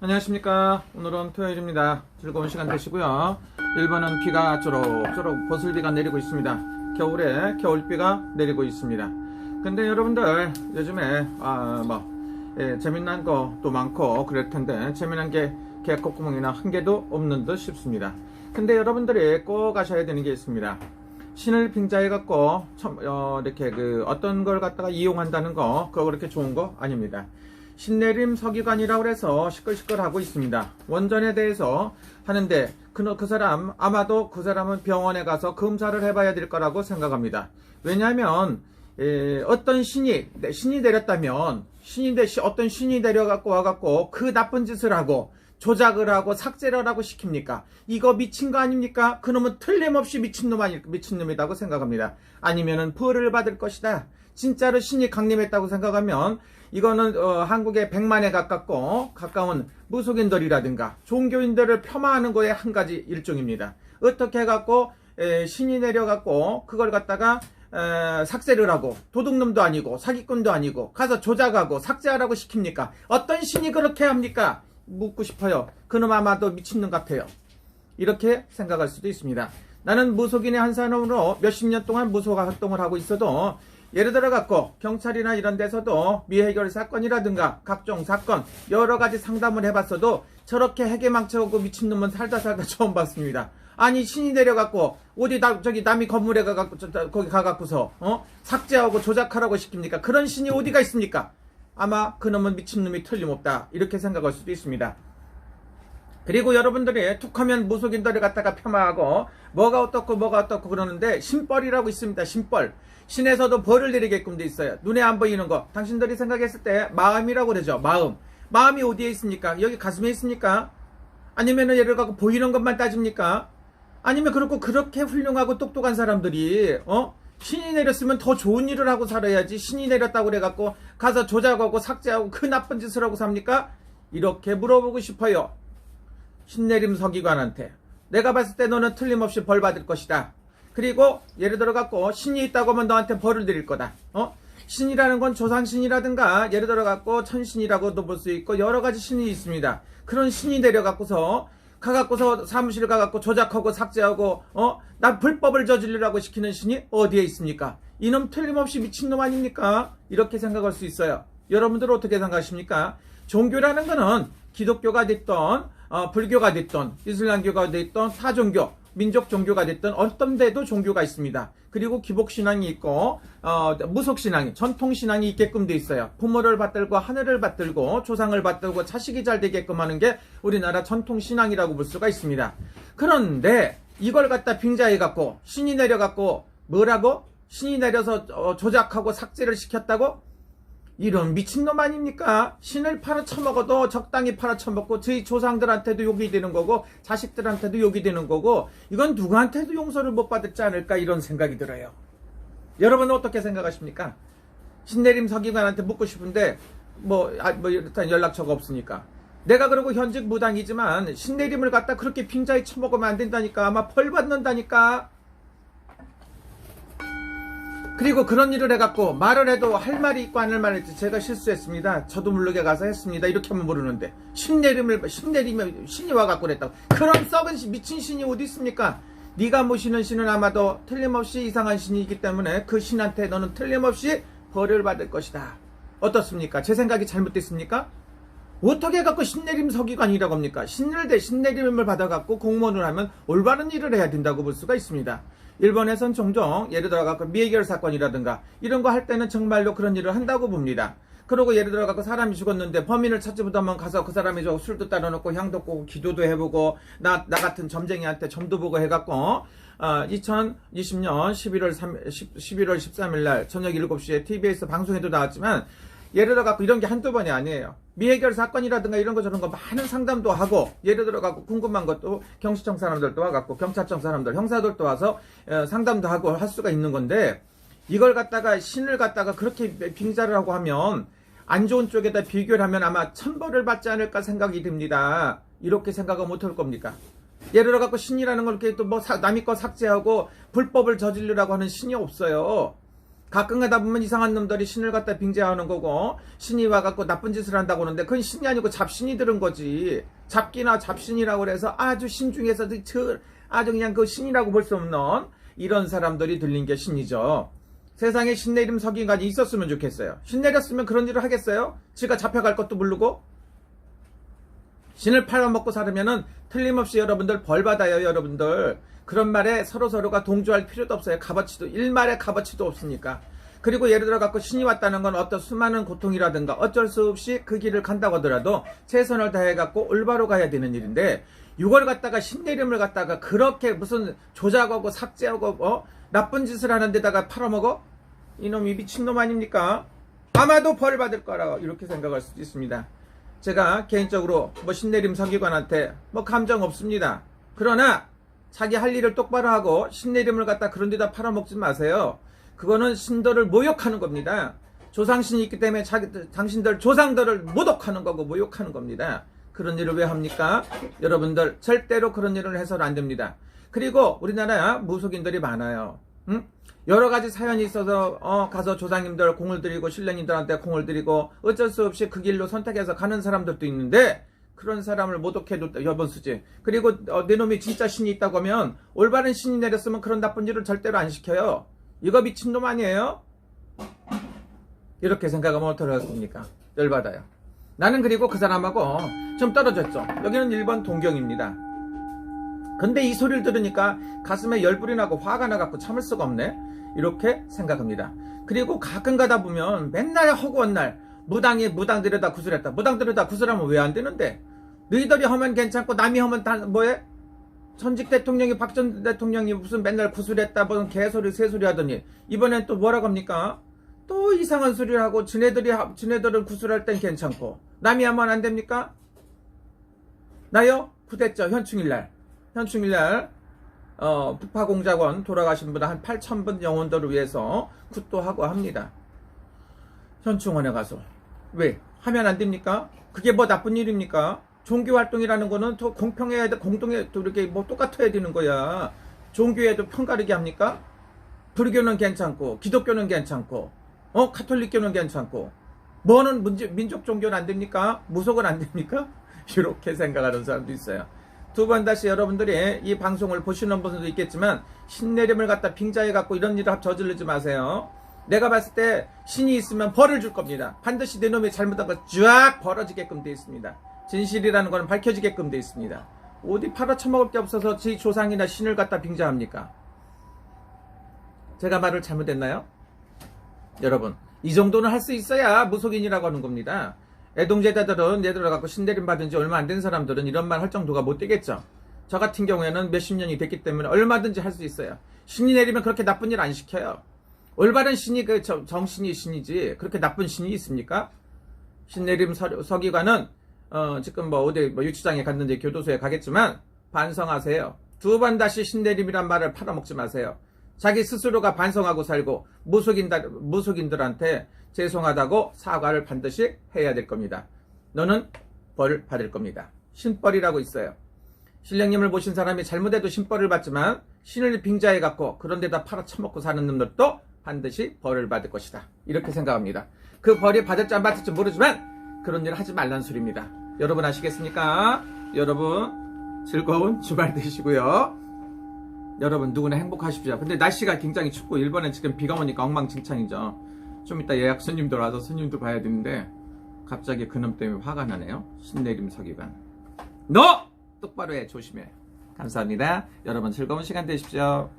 안녕하십니까. 오늘은 토요일입니다. 즐거운 시간 되시고요. 일본은 비가 쪼록쪼록 보슬비가 내리고 있습니다. 겨울에 겨울비가 내리고 있습니다. 근데 여러분들 요즘에 재미난 것도 많고 그럴 텐데 재미난 게 개콧구멍이나 한 개도 없는 듯 싶습니다. 근데 여러분들이 꼭 아셔야 되는 게 있습니다. 신을 빙자해 갖고 이렇게 어떤 걸 갖다가 이용한다는 거 그거 그렇게 좋은 거 아닙니다. 신내림 서기관이라고 해서 시끌시끌하고 있습니다. 원전에 대해서 하는데 그 사람 아마도 그 사람은 병원에 가서 검사를 해봐야 될 거라고 생각합니다. 왜냐하면 어떤 신이 내렸다면 어떤 신이 내려갖고 와갖고 그 나쁜 짓을 하고 조작을 하고 삭제를 하고 시킵니까? 이거 미친 거 아닙니까? 그놈은 틀림없이 미친놈이라고 생각합니다. 아니면은 벌을 받을 것이다. 진짜로 신이 강림했다고 생각하면 이거는 한국의 100만에 가까운 무속인들이라든가 종교인들을 폄하하는 거에 한 가지 일종입니다. 어떻게 해갖고 신이 내려갖고 그걸 갖다가 삭제를 하고 도둑놈도 아니고 사기꾼도 아니고 가서 조작하고 삭제하라고 시킵니까? 어떤 신이 그렇게 합니까? 묻고 싶어요. 그놈 아마도 미친놈 같아요. 이렇게 생각할 수도 있습니다. 나는 무속인의 한 사람으로 몇십 년 동안 무속 활동을 하고 있어도 예를 들어 갖고 경찰이나 이런 데서도 미해결 사건이라든가 각종 사건 여러 가지 상담을 해봤어도 저렇게 해괴망측하고 미친놈은 살다 처음 봤습니다. 아니 신이 내려갖고 어디 남이 건물에 가갖고 거기 가갖고서 삭제하고 조작하라고 시킵니까? 그런 신이 어디가 있습니까? 아마 그놈은 미친놈이 틀림없다 이렇게 생각할 수도 있습니다. 그리고 여러분들이 툭하면 무속인들을 갖다가 폄하하고 뭐가 어떻고 그러는데 신벌이라고 있습니다. 신벌. 신에서도 벌을 내리게끔 돼 있어요. 눈에 안 보이는 거. 당신들이 생각했을 때 마음이라고 그러죠. 마음이 어디에 있습니까? 여기 가슴에 있습니까? 아니면은 예를 들어 보이는 것만 따집니까? 아니면 그렇게 훌륭하고 똑똑한 사람들이 신이 내렸으면 더 좋은 일을 하고 살아야지 신이 내렸다고 그래갖고 가서 조작하고 삭제하고 그 나쁜 짓을 하고 삽니까? 이렇게 물어보고 싶어요. 신내림 서기관한테. 내가 봤을 때 너는 틀림없이 벌 받을 것이다. 그리고 예를 들어 갖고 신이 있다고 하면 너한테 벌을 드릴 거다. 신이라는 건 조상신이라든가 예를 들어 갖고 천신이라고도 볼 수 있고 여러 가지 신이 있습니다. 그런 신이 내려 갖고서 사무실 가갖고 조작하고 삭제하고 난 불법을 저지르라고 시키는 신이 어디에 있습니까? 이놈 틀림없이 미친놈 아닙니까? 이렇게 생각할 수 있어요. 여러분들 어떻게 생각하십니까? 종교라는 거는 기독교가 됐던 불교가 됐던 이슬람교가 됐던 타종교 민족 종교가 됐던 어떤 데도 종교가 있습니다. 그리고 기복신앙이 있고 무속신앙이 전통신앙이 있게끔 돼 있어요. 부모를 받들고 하늘을 받들고 조상을 받들고 자식이 잘 되게끔 하는 게 우리나라 전통신앙이라고 볼 수가 있습니다. 그런데 이걸 갖다 빙자해갖고 신이 내려갖고 뭐라고? 신이 내려서 조작하고 삭제를 시켰다고? 이런 미친놈 아닙니까? 신을 팔아쳐먹어도 적당히 팔아쳐먹고 저희 조상들한테도 욕이 되는 거고 자식들한테도 욕이 되는 거고 이건 누구한테도 용서를 못 받지 않을까 이런 생각이 들어요. 여러분은 어떻게 생각하십니까? 신내림 서기관한테 묻고 싶은데 일단 연락처가 없으니까 내가 그러고 현직 무당이지만 신내림을 갖다 그렇게 빙자에 쳐먹으면 안 된다니까. 아마 벌 받는다니까. 그리고 그런 일을 해갖고 말을 해도 할 말이 있고 안 할 말이 있지. 제가 실수했습니다. 저도 모르게 가서 했습니다. 이렇게 하면 모르는데 신내리면 신이 와갖고 그랬다고. 그런 썩은 미친 신이 어디 있습니까? 네가 모시는 신은 아마도 틀림없이 이상한 신이기 때문에 그 신한테 너는 틀림없이 벌을 받을 것이다. 어떻습니까? 제 생각이 잘못됐습니까? 어떻게 해갖고 신내림 서기관이라고 합니까? 신내림을 받아갖고 공무원을 하면 올바른 일을 해야 된다고 볼 수가 있습니다. 일본에선 종종 예를 들어갖고 미해결 사건이라든가 이런 거 할 때는 정말로 그런 일을 한다고 봅니다. 그리고 예를 들어갖고 사람이 죽었는데 범인을 찾지 못하면 가서 그 사람이 술도 따라놓고 향도 꼬고 기도도 해보고 나 같은 점쟁이한테 점도 보고 해갖고 2020년 11월 13일 날 저녁 7시에 TBS 방송에도 나왔지만 예를 들어갖고 이런 게 한두 번이 아니에요. 미해결 사건이라든가 이런 거 저런 거 많은 상담도 하고 예를 들어갖고 궁금한 것도 경시청 사람들도 와갖고 경찰청 사람들 형사들도 와서 상담도 하고 할 수가 있는 건데 이걸 갖다가 신을 갖다가 그렇게 빙자를 하고 하면 안 좋은 쪽에다 비교를 하면 아마 천벌을 받지 않을까 생각이 듭니다. 이렇게 생각은 못할 겁니까? 예를 들어갖고 신이라는 걸 이렇게 또 남의 거 삭제하고 불법을 저지르라고 하는 신이 없어요. 가끔 가다 보면 이상한 놈들이 신을 갖다 빙자하는 거고, 신이 와갖고 나쁜 짓을 한다고 하는데 그건 신이 아니고 잡신이 들은 거지. 잡기나 잡신이라고 그래서 아주 신 중에서 아주 그냥 그 신이라고 볼 수 없는 이런 사람들이 들린 게 신이죠. 세상에 신 내림 서기관이 있었으면 좋겠어요. 신 내렸으면 그런 일을 하겠어요? 지가 잡혀갈 것도 모르고. 신을 팔아먹고 살으면은 틀림없이 여러분들 벌 받아요, 여러분들. 그런 말에 서로서로가 동조할 필요도 없어요. 값어치도, 일말의 값어치도 없으니까. 그리고 예를 들어 갖고 신이 왔다는 건 어떤 수많은 고통이라든가 어쩔 수 없이 그 길을 간다고 하더라도 최선을 다해 갖고 올바로 가야 되는 일인데, 이걸 갖다가 신내림을 갖다가 그렇게 무슨 조작하고 삭제하고 나쁜 짓을 하는 데다가 팔아먹어? 이놈이 미친놈 아닙니까? 아마도 벌 받을 거라고 이렇게 생각할 수도 있습니다. 제가 개인적으로 뭐 신내림 서기관한테 뭐 감정 없습니다. 그러나 자기 할 일을 똑바로 하고 신내림을 갖다 그런 데다 팔아먹지 마세요. 그거는 신들을 모욕하는 겁니다. 조상신이 있기 때문에 당신들 조상들을 모독하는 거고 모욕하는 겁니다. 그런 일을 왜 합니까? 여러분들 절대로 그런 일을 해서는 안 됩니다. 그리고 우리나라 무속인들이 많아요. 응? 여러 가지 사연이 있어서 가서 조상님들 공을 들이고 신령님들한테 공을 들이고 어쩔 수 없이 그 길로 선택해서 가는 사람들도 있는데, 그런 사람을 모독해도 여번수지. 그리고 내 놈이 진짜 신이 있다고 하면 올바른 신이 내렸으면 그런 나쁜 일을 절대로 안 시켜요. 이거 미친놈 아니에요? 이렇게 생각하면 어떡하겠습니까? 열받아요. 나는 그리고 그 사람하고 좀 떨어졌죠. 여기는 일본 동경입니다. 근데 이 소리를 들으니까 가슴에 열불이 나고 화가 나갖고 참을 수가 없네. 이렇게 생각합니다. 그리고 가끔 가다 보면 맨날 허구한 날 무당 들여다 구슬했다. 무당 들여다 구슬하면 왜 안 되는데? 너희들이 하면 괜찮고 남이 하면 다 뭐해? 전직 대통령이 박 전 대통령이 무슨 맨날 구슬했다 무슨 개소리 새소리 하더니 이번엔 또 뭐라고 합니까? 또 이상한 소리를 하고 지네들은 구슬할 땐 괜찮고 남이 하면 안 됩니까? 나요? 구됐죠. 현충일날 북파공작원 돌아가신 분 한 8,000분 영혼들을 위해서 굿도 하고 합니다. 현충원에 가서. 왜? 하면 안 됩니까? 그게 뭐 나쁜 일입니까? 종교활동이라는 거는 더 공평해야 돼. 공동에 또 이렇게 뭐 똑같아야 되는 거야. 종교에도 편가르기 합니까? 불교는 괜찮고 기독교는 괜찮고 가톨릭교는 괜찮고 뭐는 민족 종교는 안 됩니까? 무속은 안 됩니까? 이렇게 생각하는 사람도 있어요. 두 번 다시 여러분들이 이 방송을 보시는 분들도 있겠지만 신내림을 갖다 빙자해 갖고 이런 일을 저지르지 마세요. 내가 봤을 때 신이 있으면 벌을 줄 겁니다. 반드시 내 놈이 잘못한 거 쫙 벌어지게끔 되어 있습니다. 진실이라는 건 밝혀지게끔 되어 있습니다. 어디 팔아쳐먹을 게 없어서 지 조상이나 신을 갖다 빙자합니까? 제가 말을 잘못했나요? 여러분, 이 정도는 할 수 있어야 무속인이라고 하는 겁니다. 애동제자들은 예를 들어 갖고 신내림 받은 지 얼마 안 된 사람들은 이런 말 할 정도가 못 되겠죠. 저 같은 경우에는 몇십 년이 됐기 때문에 얼마든지 할 수 있어요. 신이 내리면 그렇게 나쁜 일 안 시켜요. 올바른 신이 그 정신이 신이지 그렇게 나쁜 신이 있습니까? 신내림 서기관은 지금 뭐 어디 유치장에 갔는지 교도소에 가겠지만 반성하세요. 두 번 다시 신내림이란 말을 팔아먹지 마세요. 자기 스스로가 반성하고 살고 무속인들한테 죄송하다고 사과를 반드시 해야 될 겁니다. 너는 벌을 받을 겁니다. 신벌이라고 있어요. 신령님을 모신 사람이 잘못해도 신벌을 받지만 신을 빙자해 갖고 그런 데다 팔아쳐먹고 사는 놈들도 반드시 벌을 받을 것이다. 이렇게 생각합니다. 그 벌이 받을지 안 받을지 모르지만 그런 일 하지 말란 소리입니다. 여러분 아시겠습니까? 여러분 즐거운 주말 되시고요. 여러분 누구나 행복하십시오. 근데 날씨가 굉장히 춥고 일본엔 지금 비가 오니까 엉망진창이죠. 좀 이따 예약 손님들 와서 손님도 봐야 되는데 갑자기 그놈 때문에 화가 나네요. 신내림 서기관. 너! 똑바로 해. 조심해. 감사합니다. 여러분 즐거운 시간 되십시오.